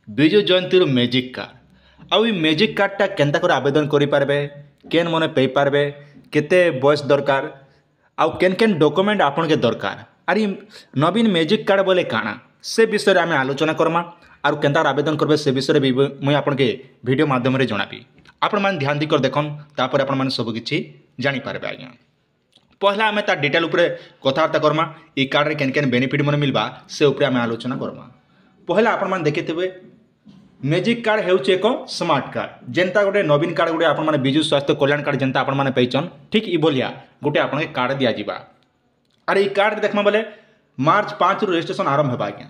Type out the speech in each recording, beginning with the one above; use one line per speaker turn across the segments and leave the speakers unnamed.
विजु जयंती magic card आउ magic कार्डटा केन्ता कर आवेदन करें केन मन पे पारे केते बयस दरकार आउ केन केन डॉक्यूमेंट आपन के दरकार आर नवीन मैजिक कार्ड बोले काना से विषय में आलोचना करमा आर केन्ता आवेदन करबे से विषय भी मुझे आपन के वीडियो माध्यम जनाबी आपण मैंने ध्यान दी कर देखन तापर आपण मैंने सबकि जानीपारे आज्ञा पहला आम तार डिटेल उपरे कथबार्ता करमा ई कार्ड रे केन केन बेनिफिट मन मिलबा से उपरे आम आलोचना करमा। पहला आपण मैंने देखिथे मैजिक कार्ड हेउचे एक स्मार्ट कार्ड जेनता गोटे नवीन कार्ड गोटे आपण मैंने विजु स्वास्थ्य कल्याण कार्ड जेनता आपण मैंने पैचन ठीक ई भलिया गोटे आपण के कार्ड दिया जिबा आर ई कार्ड देखमा बोले मार्च 5 रु रजिस्ट्रेशन आरंभ हेबा आज्ञा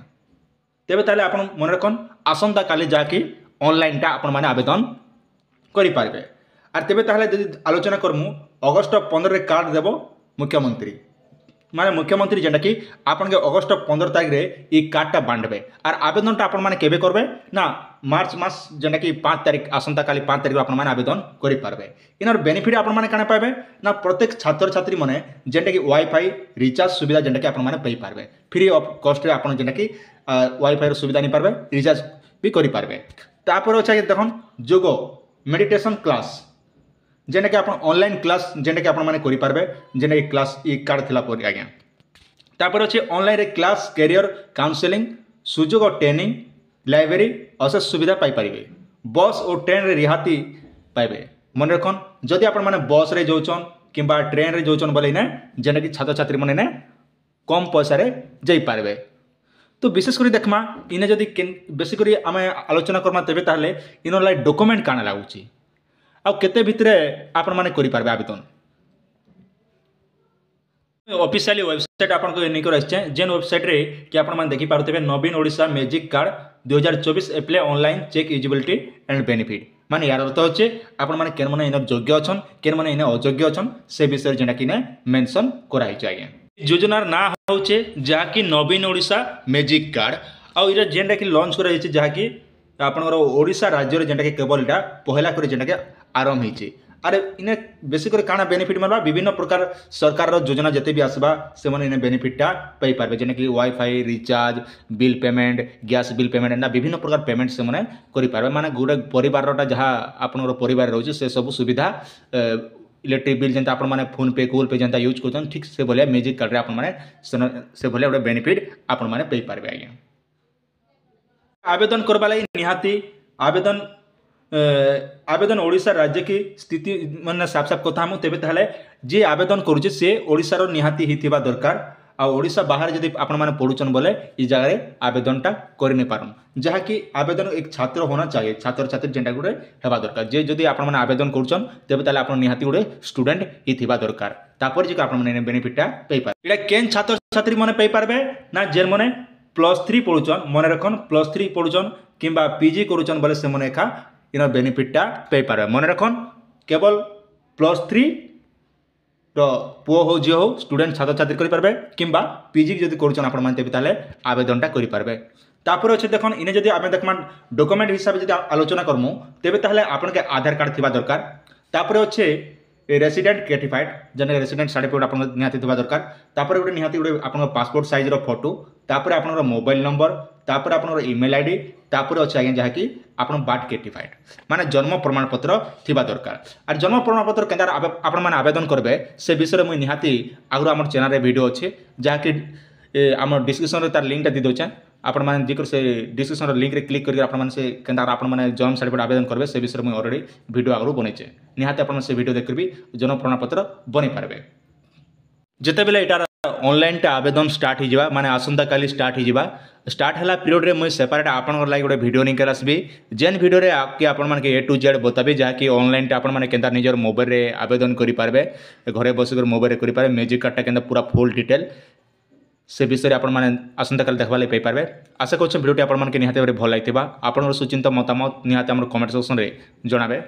तेबे ताले आपण मन रखन आसंता काली जाकी ऑनलाइन टा आपण मैंने आवेदन करि पारबे आर तेबे ताले यदि आलोचना करमु अगस्त 15 रे कार्ड देबो मुख्यमंत्री माने मुख्यमंत्री जेनटा कि आपन के अगस्त 15 तारीख रे ई कार्डटा बांटबे आर आवेदनटा आपण माने केबे करबे ना मार्च मास जेनटा कि 5 तारीख आसंता काली 5 तारीख आपण माने आवेदन करि पारबे। इनर बेनिफिट आपण माने काना पाबे ना प्रत्येक छात्र छात्री माने जेनटा कि वाईफाई रिचार्ज सुविधा जेनटा कि आपण माने पई पारबे फ्री ऑफ कॉस्ट रे आपण जेनटा कि वाईफाई रो सुविधा नि पारबे रिचार्ज भी करि पारबे। तापर अच्छा देखन जोगो मेडिटेशन क्लास जेने कि आप ऑनलाइन क्लास जेने कि आपने करें जेने कि क्लास ई कार्ड थिला पर आज्ञा तापर अच्छे ऑनलाइन रे क्लास कैरियर काउंसलिंग सुजोग ट्रेनिंग लाइब्रेरी अशेष सुविधा पाइपर बस और ट्रेन रे रिहाती पाइबे मन रखन जदि आपण माने बस रे जोचन किंबा ट्रेन रे जोचन बोले ना जेने कि छात्र छात्री माने कम पैसा रे जाई पारबे। तो विशेष कर देखमा इने जदि बेसी करी आमे आलोचना करमा तेबे ताले इनो लाई डॉक्यूमेंट काना लागुची आउ केते भितरे आपण माने करि पारबे आवेदन ऑफिशियली वेबसाइट आपन को एनी कर आछे जेन वेबसाइट रे कि आपण माने देखि पारथबे Naveen Odisha magic card 2024 apply online check eligibility and benefit माने यार अर्थ होचे आपण माने केन माने इन योग्य अछन केन माने इन अयोग्य अछन से विषय जेना कि ने मेंशन कराइ छै आज्ञा योजनार ना होचे जा कि नवीन ओडिशा मैजिक कार्ड आउ इरा जेनटा कि लॉन्च कराइ छै जा कि आपनकर ओडिशा राज्य रे जेनटा कि केवल इटा पहला करे जेनटा कि आरंभ होइछे अरे इने बेसी करे काना बेनिफिट मिलबा विभिन्न प्रकार सरकार रो योजना जते भी आसबा से माने इने बेनिफिटटा पई पारबे जेने कि wifi recharge bill payment gas bill payment ना विभिन्न प्रकार पेमेंट से माने करि पारबे माने गुडे परिवार रोटा जहा आपनरो परिवार रहउछ से सब सुविधा इलेक्ट्रिक बिल जेंता आपण माने फोन पे गूगल पे जेंता यूज करछन ठीक से बोले मैजिक कार्ड रे आपण माने से बोले ओडे बेनिफिट आपण माने पई पारबे आज्ञा। आवेदन करबा लागि निहाती आवेदन ओडिशा राज्य की स्थिति मन साफ साफ कथा हम तेबे ताले जे आवेदन करूचे से ओडिशा रो निहाती हिथिबा दरकार आ ओडिशा बाहर जदि आपण माने पढुचन बोले ई जगह रे आवेदनटा करि नै पारन जहा कि आवेदन एक छात्र होना चाहिए छात्र छात्री जेंटा गुडे हेबा दरकार जे जदि आपण माने आवेदन करूचन तेबे ताले आपण निहाती गुडे स्टूडेंट हिथिबा दरकार तापर जे आपण माने बेनिफिटटा पई पार एटा केन छात्र छात्री माने पई पारबे ना जेन माने +3 पढुचन मन रखन +3 पढुचन किंबा पीजी करूचन बोले से माने एका इन बेनिफिटटा पे पारे मन रखन केवल +3 रो पुओ हो जे हो स्टूडेंट छात्र छात्री करि पारबे किंबा पीजी जदि करूचन आपण माने तेबे ताले आवेदनटा करि पारबे। तापर अछि देखन इने जदि आमे देखमान डॉक्यूमेंट हिसाब जदि आलोचना करमु तेबे ताले आपण के आधार कार्ड थिबा दरकार तापर अछि रेसिडेंट सर्टिफाइड जने रेसिडेंट सर्टिफिकेट आपण निहाती थिबा दरकार तापर गोटे निहाती गोटे आपण पासपोर्ट साइज रो फोटो तापर आपण मोबाइल नंबर तापर आपण ईमेल आईडी तापर अछि आगे जहा कि आपण बार्थ सर्टिफाइड माने जन्म प्रमाण पत्र थिबा दरकार आर जन्म प्रमाण पत्र केंदा आपण माने आवेदन करबे से विषय में निहाती आगु हमर चैनल रे वीडियो अछि जहा कि हमर डिस्क्रिप्शन रे तार लिंक दी दोचे आपण माने जेकर से डिस्क्रिप्शन लिंक रे क्लिक करके आपण माने से केंदा आपण माने जन्म सर्टिफिकेट आवेदन करबे से विषय में ऑलरेडी वीडियो आगु बनेचे निहाती आपण से वीडियो देखबी जन्म प्रमाण पत्र बनि पारबे जते बेले एटा ऑनलाइन टा आवेदन स्टार्ट हो जावा माने आसंता काली स्टार्ट हो जावा स्टार्ट हला पीरियड रे मुझे सेपरेट आपण लागि गोटे वीडियो नहीं कर आसबी जेन वीडियो रे आपके आपण माने ए टू जेड बताबी जहा कि ऑनलाइन टा आपण माने केंदा निजर मोबाइल रे आवेदन करि पारबे घरे बस कर मोबाइल रे करि पारबे मैजिक कार्ड टा केंदा पूरा फुल डिटेल से विषय आपण माने आसंता काली देखबा ले पई पारबे। आशा करछ वीडियो टा आपण माने के निहाते भल लागितबा आपण सुचिंता मतामत निहाते हमर कमेंट सेक्शन रे जणाबे।